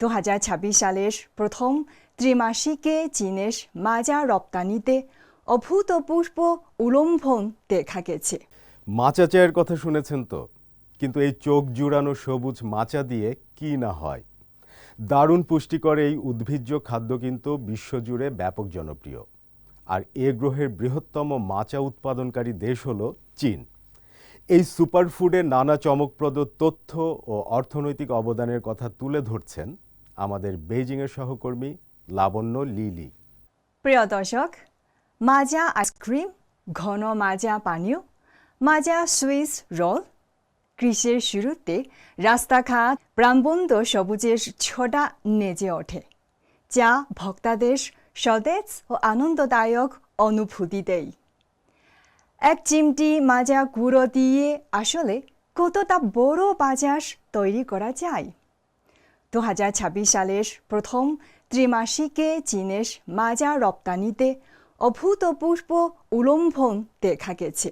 2026 সালের প্রথম ত্রিমাসিকে চীনের মাজা রপ্তানিতে অভূতপূর্ব উল্লম্ফন দেখা গেছে। মাচা চায়ের কথা শুনেছেন তো, কিন্তু এই চোখ জুড়ানো সবুজ মাচা দিয়ে কি না হয়। দারুণ পুষ্টিকর এই উদ্ভিজ্জ খাদ্য কিন্তু বিশ্বজুড়ে ব্যাপক জনপ্রিয়। আর এ গ্রহের বৃহত্তম মাচা উৎপাদনকারী দেশ হলো চীন। এই সুপারফুডের নানা চমকপ্রদ তথ্য ও অর্থনৈতিক অবদানের কথা তুলে ধরছেন আমাদের বেইজিংয়ের সহকর্মী লাবণ্য লিলি। প্রিয় দর্শক, মাজা আইসক্রিম, ঘন মাজা পানীয়, মাজা সুইস রোল, গ্রীষ্মের শুরুতে রাস্তাঘাট প্রাণবন্ত সবুজের ছোটা নেচে ওঠে, যা ভক্তদের সতেজ ও আনন্দদায়ক অনুভূতি দেয়। এক চিমটি মাজা গুঁড়ো দিয়ে আসলে কতটা বড় বাজার তৈরি করা যায়। 2026 সালের প্রথম ত্রিমাসিকে চীনের মাজা রপ্তানিতে অভূতপূর্ব উল্লম্ফন দেখা গেছে।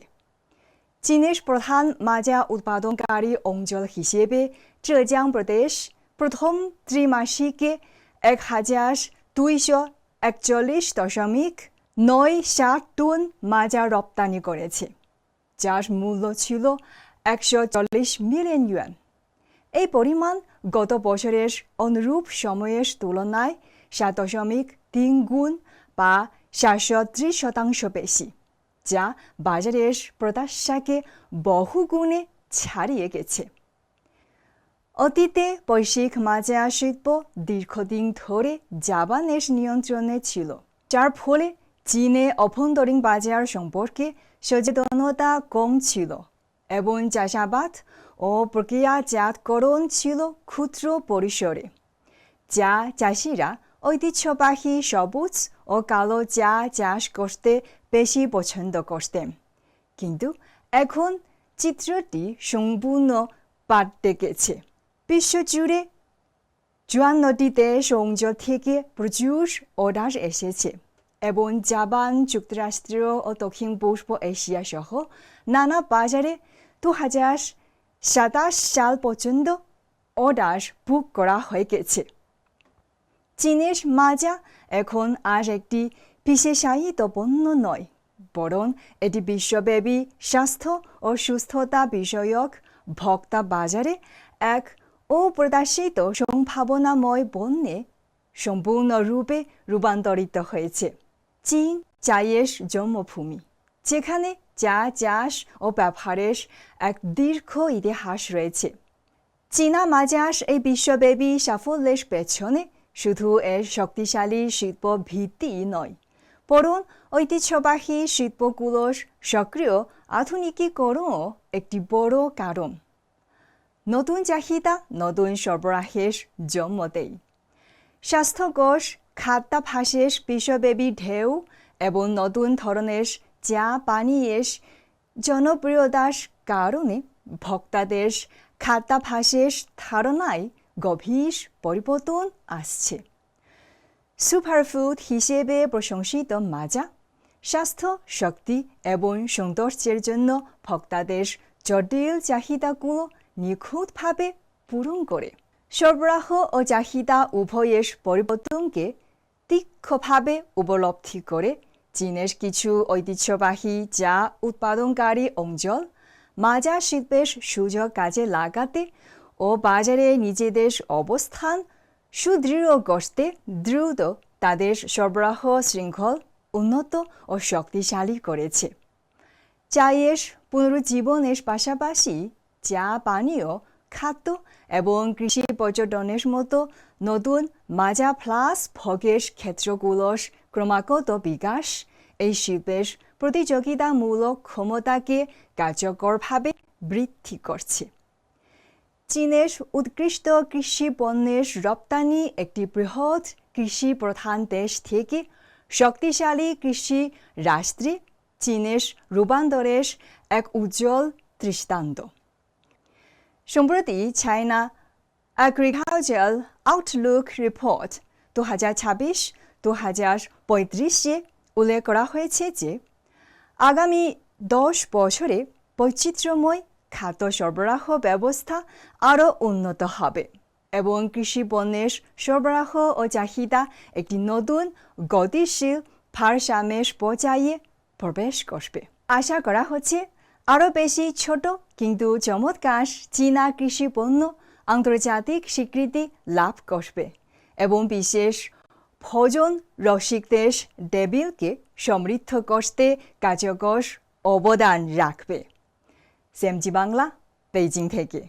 চীনের প্রধান মাজা উৎপাদনকারী অঞ্চল হিসেবে জেজিয়াং প্রদেশ প্রথম ত্রিমাসিকে 1241.97 টন মাজা রপ্তানি করেছে, যার মূল্য ছিল 140 মিলিয়ন ইউয়ান। এই পরিমাণ গত বছরের অনুরূপ সময়ের তুলনায় 7.3 গুণ বা 730% বেশি, যা বাজারের প্রত্যাশাকে বহুগুণে ছাড়িয়ে গেছে। অতীতে বৈশ্বিক মাজা শিল্প দীর্ঘদিন ধরে জাপানের নিয়ন্ত্রণে ছিল, যার ফলে চীনে অভ্যন্তরীণ বাজার সম্পর্কে সচেতনতা কম ছিল এবং চাষাবাদ ও প্রক্রিয়াজাতকরণ ছিল ক্ষুদ্র পরিসরে, যা চাষিরা ঐতিহ্যবাহী সবুজ ও কালো চা চাষ করতে বেশি পছন্দ করতেন। কিন্তু এখন চিত্রটি সম্পূর্ণ পাল্টে গেছে। বিশ্বজুড়ে 54টি দেশ অঞ্চল থেকে প্রচুর অর্ডার এসেছে এবং জাপান, যুক্তরাষ্ট্র ও দক্ষিণ পূর্ব এশিয়া সহ নানা বাজারে 2027 সাল পর্যন্ত অর্ডার বুক করা হয়ে গেছে। চীনের মাজা এখন আর একটি বিশেষায়িত পণ্য নয়, বরং এটি বিশ্বব্যাপী স্বাস্থ্য ও সুস্থতা বিষয়ক ভোক্তা বাজারে এক অপ্রত্যাশিত সম্ভাবনাময় পণ্যে সম্পূর্ণরূপে রূপান্তরিত হয়েছে। চীন চায়ের জন্মভূমি, যেখানে চা চাষ ও ব্যবহারের এক দীর্ঘ ইতিহাস রয়েছে। চীনা মাজার এই বিশ্বব্যাপী সাফল্যের পেছনে শুধু এর শক্তিশালী শিল্প ভিত্তি নয়, বরং ঐতিহ্যবাহী শিল্পগুলোর সক্রিয় আধুনিকীকরণও একটি বড় কারণ। নতুন চাহিদা নতুন সরবরাহের জন্ম দেয়। স্বাস্থ্যকর খাদ্যাভ্যাসের বিশ্বব্যাপী ঢেউ এবং নতুন ধরনের চা পানীয়ের জনপ্রিয়তার কারণে ভক্তদের খাদ্যাভ্যাসের ধারণায় গভীর পরিবর্তন আসছে। সুপারফুড হিসেবে প্রশংসিত মাজা স্বাস্থ্য, শক্তি এবং সৌন্দর্যের জন্য ভক্তদের জটিল চাহিদাগুলো নিখুঁতভাবে পূরণ করে। সরবরাহ ও চাহিদা উভয়ের পরিবর্তনকে তীক্ষ্ণভাবে উপলব্ধি করে চীনের কিছু ঐতিহ্যবাহী চা উৎপাদনকারী অঞ্চল মাজা শিল্পের সুযোগ কাজে লাগাতে ও বাজারে নিজেদের অবস্থান সুদৃঢ় করতে দ্রুত তাদের সরবরাহ শৃঙ্খল উন্নত ও শক্তিশালী করেছে। চায়ের পুনরুজ্জীবনের পাশাপাশি চা পানীয়, খাদ্য এবং কৃষি পর্যটনের মতো নতুন মাজা প্লাস ভোগের ক্ষেত্রগুলোর ক্রমাগত বিকাশ এই শিল্পের প্রতিযোগিতামূলক ক্ষমতাকে কার্যকরভাবে বৃদ্ধি করছে। চীনের উৎকৃষ্ট কৃষি পণ্যের রপ্তানি একটি বৃহৎ কৃষি প্রধান দেশ থেকে শক্তিশালী কৃষি রাষ্ট্রে চীনের রূপান্তরের এক উজ্জ্বল দৃষ্টান্ত। সম্প্রতি চায়না এগ্রিকালচারাল আউটলুক রিপোর্ট 2026-2035-এ উল্লেখ করা হয়েছে যে আগামী 10 বছরে বৈচিত্র্যময় খাদ্য সরবরাহ ব্যবস্থা আরও উন্নত হবে এবং কৃষি পণ্যের সরবরাহ ও চাহিদা একটি নতুন গতিশীল ভারসাম্যের পর্যায়ে প্রবেশ করবে। আশা করা হচ্ছে আরও বেশি ছোট কিন্তু চমৎকার চীনা কৃষি পণ্য আন্তর্জাতিক স্বীকৃতি লাভ করবে এবং বিশেষ ভোজন রসিকদের টেবিলকে সমৃদ্ধ করতে কার্যকর অবদান রাখবে। CMG বাংলা, বেইজিং থেকে।